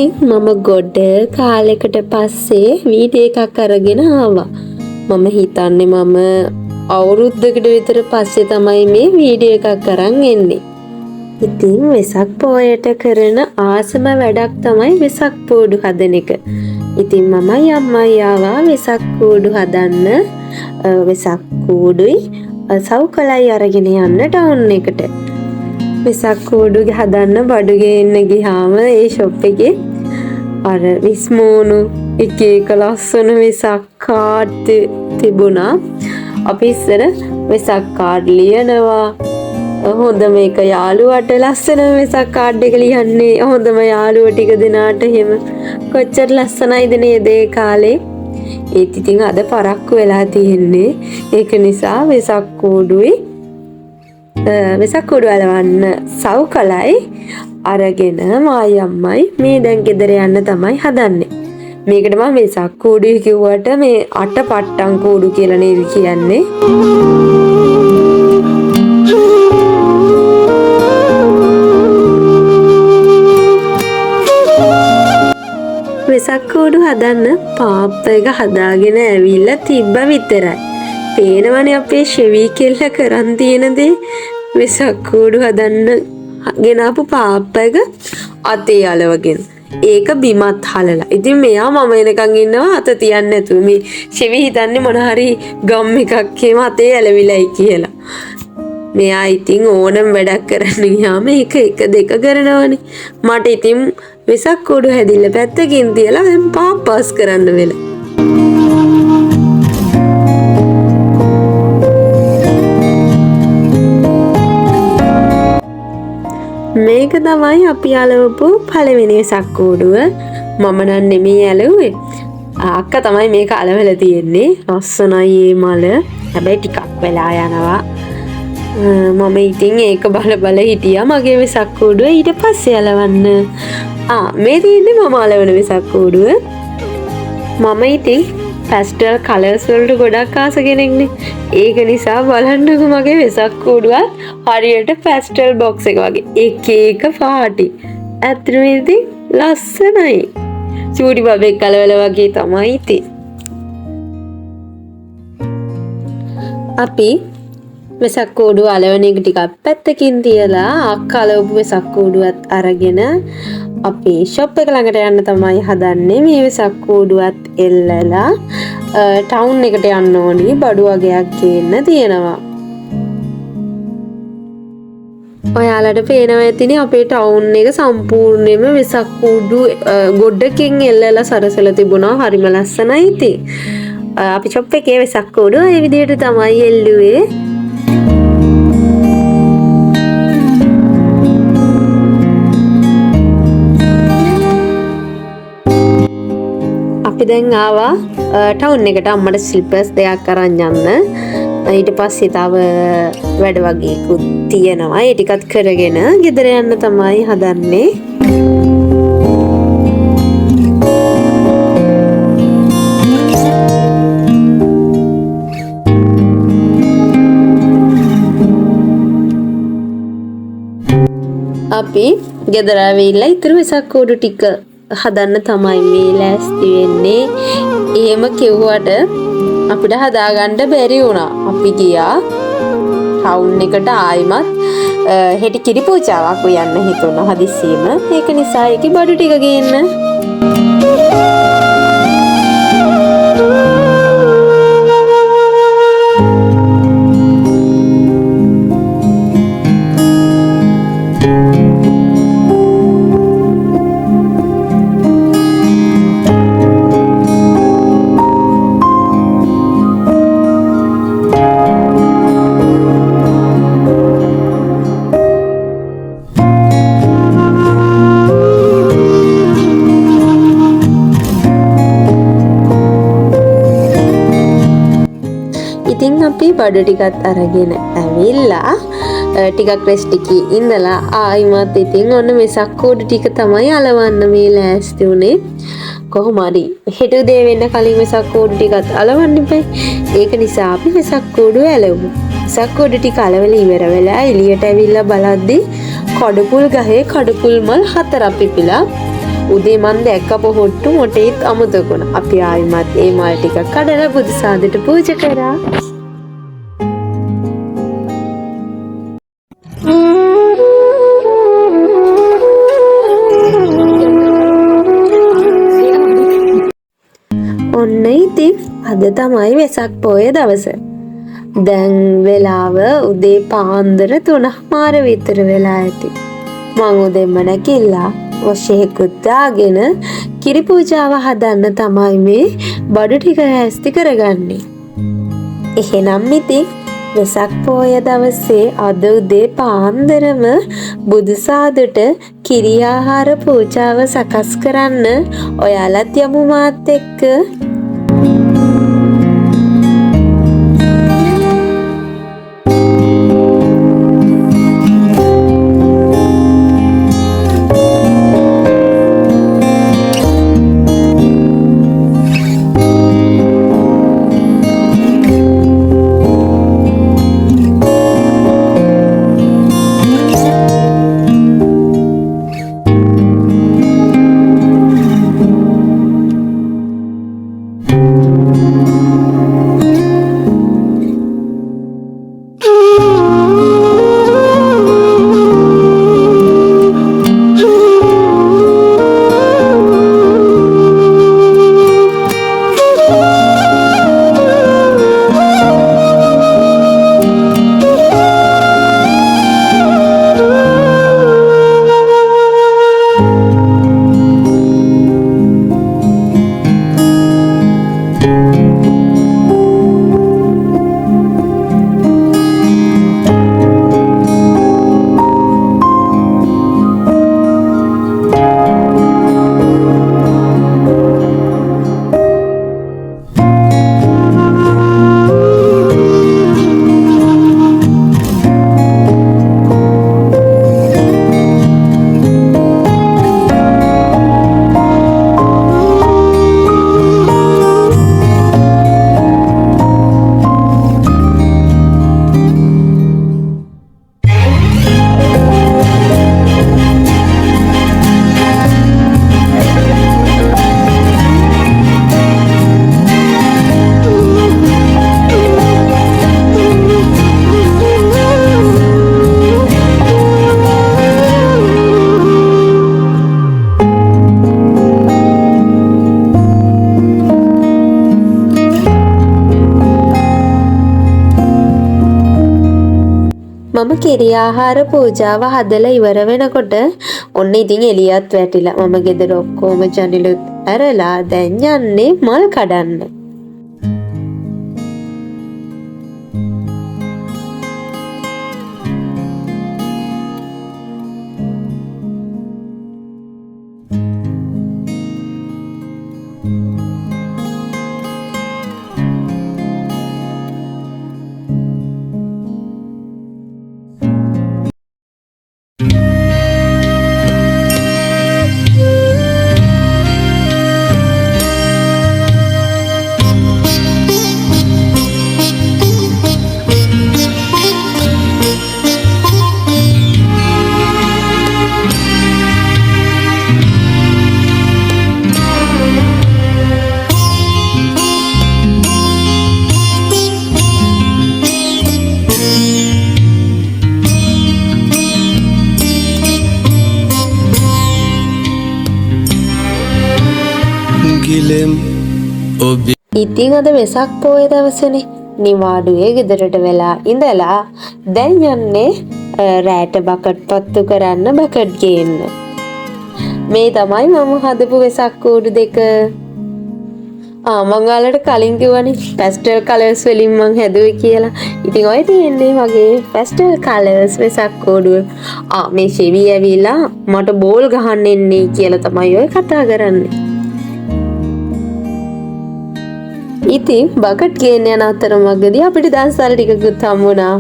ඉතින් මම ගොඩ කාලෙකට පස්සේ වීඩියෝ එකක් අරගෙන ආවා. මම හිතන්නේ මම අවුරුද්දකට විතර පස්සේ තමයි මේ වීඩියෝ එකක් අරන් එන්නේ. ඉතින් වෙසක් පොයට කරන ආසම වැඩක් තමයි වෙසක් කූඩු හදන එක. ඉතින් මමයි අම්මයි ආවා වෙසක් කූඩු හදන්න. වෙසක් කූඩුයි සවුකලයි අරගෙන යන්න ටවුන් එකට. වෙසක් කූඩු හදන්න බඩු ගේන්න ගියාම ඒ ෂොප් එකේ අර විස්මෝනු එක එක ලස්සන වෙසක් කාඩ් තිබුණා. අපි ඉස්සර වෙසක් කාඩ් ලියනවා. හොඳම එක යාළුවට ලස්සන වෙසක් කාඩ් එක ලියන්නේ හොඳම යාළුව ටික දෙනාට එහෙම කොච්චර ලස්සනයිද නේද ඒ කාලේ. ඒත් ඉතින් අද පරක්කු වෙලා තියෙන්නේ. ඒක නිසා වෙසක් කූඩුයි වෙසක් කූඩු අලවන්න සවුකලයි අරගෙන මායි අම්මයි මේ දැන් ගෙදර යන්න තමයි හදන්නේ. මේකට මම වෙසක් කූඩුයි කිව්වට මේ අට පට්ටම් කූඩු කියලා නේද කියන්නේ. වෙසක් කූඩු හදන්න පාප් එක හදාගෙන ඇවිල්ලා තිබ්බ විතරයි. පේනවනේ අපේ ෂෙවි කෙල්ල කරන් තියෙන දේ. වෙසක් කූඩු හදන්න ගෙනාපු පාප් එක අතේ අලවගෙන ඒක බිමත් හලලා. ඉතින් මෙයා මම එනකන් ඉන්නවා අත තියන්නේ නැතුව. මේ ෂෙවි හිතන්නේ මොන හරි ගම් එකක් එහෙම අතේ ඇලවිලයි කියලා. මෙයා ඉතින් ඕනම වැඩක් කරන්න ගියාම එක දෙක කරනවනේ. මට ඉතින් වෙසක් කූඩු හැදිල්ල පැත්තකින් තියලා දැන් පාස් කරන්න වෙලා. මේක තමයි අපි අලවපු පළවෙනි වෙසක් කූඩුව. මම නම් නෙමෙයි ඇලුවේ. අක්කා තමයි මේක අලවලා තියෙන්නේ. ලස්සනයි මේ මල. හැබැයි ටිකක් වෙලා යනවා. මම ඉතින් ඒක බල හිටියා මගේ වෙසක් කූඩුව ඊට පස්සේ අලවන්න. මේ තියෙන්නේ මම අලවන වෙසක් කූඩුව. මම ඉතින් පැස්ටල් කලර්ස් වලට ගොඩක් ආස කෙනෙක්නේ. ඒක නිසා බලන්නකො මගේ වෙසක් කූඩුවත් හරියට පැස්ටල් බොක්ස් එක වගේ එක එක පාටි. ඇත්තටම ඉතින් ලස්සනයි. චූටි බබෙක් කලවල වගේ තමයි ඉතින්. අපි වෙසක් කූඩුව අලවන එක ටිකක් පැත්තකින් තියලා අක්කා අලවපු වෙසක් කූඩුවත් අරගෙන අපේ ෂොප් එක ළඟට යන්න තමයි හදන්නේ. මේ වෙසක් කූඩුවත් එල්ලලා ටවුන් එකට යන්න ඕනි. බඩු වගයක් ගේන්න තියෙනවා. ඔයාලට පේනවා ඇතිනේ අපේ ටවුන් එක සම්පූර්ණයෙන්ම වෙසක් කූඩු ගොඩකින් එල්ලලා සරසලා තිබුණා. හරිම ලස්සනයි ඉතින්. අපි ෂොප් එකේ වෙසක් කූඩුව මේ විදිහට තමයි එල්ලුවේ. අපි දැන් ආවා ටවුන් එකට අම්මට ස්ලිපර්ස් දෙකක් අරන් යන්න. ඊට පස්සේ තව වැඩ වගේකුත් තියෙනවා. ඒ ටිකත් කරගෙන ගෙදර යන්න තමයි හදන්නේ. අපි ගෙදර ආවිල්ලා ඉතුරු වෙසක් කූඩු ටික හදන්න තමයි මේ ලෑස්ති වෙන්නේ. එහෙම කිව්වට අපිට හදාගන්න බැරි වුණා. අපි ගියා ටවුන් එකට ආයිමත් හෙට කිරි පූජාවක් උයන්න හිතුණා හදිස්සියෙම. ඒක නිසා ඒකේ බඩු ටික ගේන්න. ඉතින් අපි බඩු ටිකත් අරගෙන ඇවිල්ලා ටිකක් රෙස්ට් එකේ ඉඳලා ආයිමත් ඉතින් ඔන්න වෙසක් කූඩු ටික තමයි අලවන්න මේ ලෑස්ති උනේ. කොහොම හරි හෙට උදේ වෙන්න කලින් වෙසක් කූඩු ටිකත් අලවන්න ඉපේ. ඒක නිසා අපි වෙසක් කූඩු ඇලවමු. වෙසක් කූඩු ටික අලවලා ඉවර වෙලා එළියට ඇවිල්ලා බලද්දි කඩපුල් ගහේ කඩපුල් මල් 4ක් පිපිලා උදේ මන් දැක්ක පොහොට්ටු මොටේත් අමතකුණා. අපි ආයිමත් ඒ මල් ටික කඩලා බුදුසාදුට පූජා කරා. ඔන්න ඉතින් අද තමයි වෙසක් පොය දවස. දැන් වෙලාව උදේ පාන්දර 3:00 විතර වෙලා ඇති. මං උදෙන්ම නැගිටලා වශයෙකුත් දාගෙන කිරි පූජාව හදන්න තමයි මේ බඩු ටික හැස්ති කරගන්නේ. එහෙනම් ඉතින් වෙසක් පොය දවසේ අද උදේ පාන්දරම බුදුසාදුට කිරි ආහාර පූජාව සකස් කරන්න ඔයාලත් යමු මාත් එක්ක. මම කිරි ආහාර පූජාව හදලා ඉවර වෙනකොට ඔන්න ඉතින් එළියත් වැටිලා මම ගෙදර ඔක්කොම ජනෙලුත් ඇරලා දැන් යන්නේ මල් කඩන්න. ඉතින් අද වෙසක් පොය දවසනේ නිවාඩුවේ ගෙදරට වෙලා ඉඳලා දැන් යන්නේ රෑට බකට් පත්තු කරන්න බකට් ගේන්න. මේ තමයි මම හදපු වෙසක් කූඩු දෙක. මං ඔයාලට කලින් කිව්වනේ පැස්ටල් කලර්ස් වලින් මං හැදුවේ කියලා. ඉතින් ඔය තියෙන්නේ මගේ පැස්ටල් කලර්ස් වෙසක් කූඩුව. මේ ෂෙවි ඇවිල්ලා මට බෝල් ගහන්න එන්නේ කියලා තමයි ඔය කතා කරන්නේ. ඉතින් බකට් ගේන්න යන අතරමඟදී අපිට දන්සල් ටිකකුත් හම්බුණා.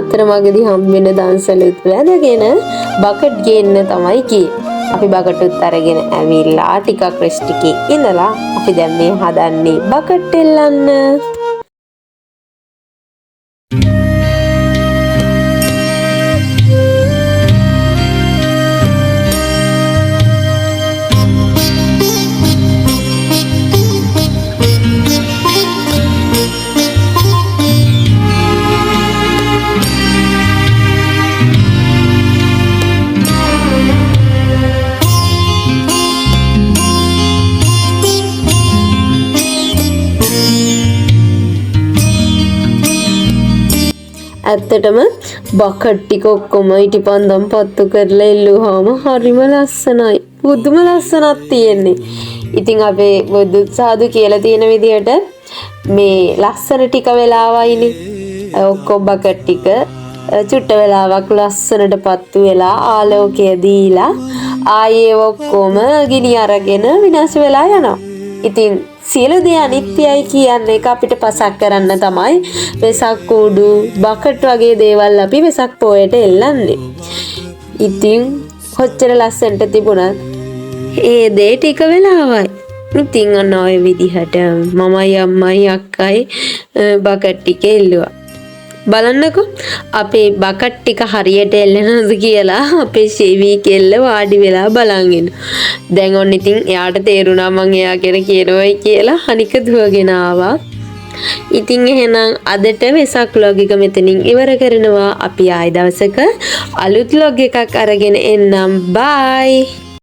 අතරමඟදී හම්බ වෙන දන්සලුත් වැදගෙන බකට් ගේන්න තමයි කියේ. අපි බකටුත් අරගෙන ඇවිල්ලා ටිකක් රෙස්ට් එකේ ඉඳලා අපි දැන් මේ හදන්නේ බකට් එල්ලන්න. ඇත්තටම බකට් ටික ඔක්කොම ඉටිපන්දම් පත්තු කරලා එල්ලුවාම හරිම ලස්සනයි. පුදුම ලස්සනක් තියෙන්නේ. ඉතින් අපේ බුදු සාදු කියලා තියෙන විදිහට මේ ලස්සන ටික වෙලාවයිනේ. ඔක්කොම බකට් ටික චුට්ට වෙලාවක් ලස්සනට පත්තු වෙලා ආලෝකය දීලා ආයේ ඔක්කොම ගිනි අරගෙන විනාශ වෙලා යනවා. ඉතින් සියලු දේ අනිත්‍යයි කියන්නේ එක අපිට පසක් කරන්න තමයි වෙසක් කූඩු බකට් වගේ දේවල් අපි වෙසක් පොයට එල්ලන්නේ. ඉතින් කොච්චර ලස්සනට තිබුණත් ඒ දේ ටික වෙලාවයි. ඉතින් අන්න ඔය විදිහට මමයි අම්මයි අක්කයි බකට් ටික එල්ලුවා. බලන්නකෝ අපේ බකට් ටික හරියට එල්ලනවද කියලා අපේ ෂේවි කෙල්ල වාඩි වෙලා බලන් ඉන්න. දැන් ඔන්න ඉතින් එයාට තේරුණා මං එයා ගැන කියනවයි කියලා අනික දුවගෙන ආවා. ඉතින් එහෙනම් අදට වෙසක් vlog එක මෙතනින් ඉවර කරනවා. අපි ආයි දවසක අලුත් vlog එකක් අරගෙන එන්නම්. බයි.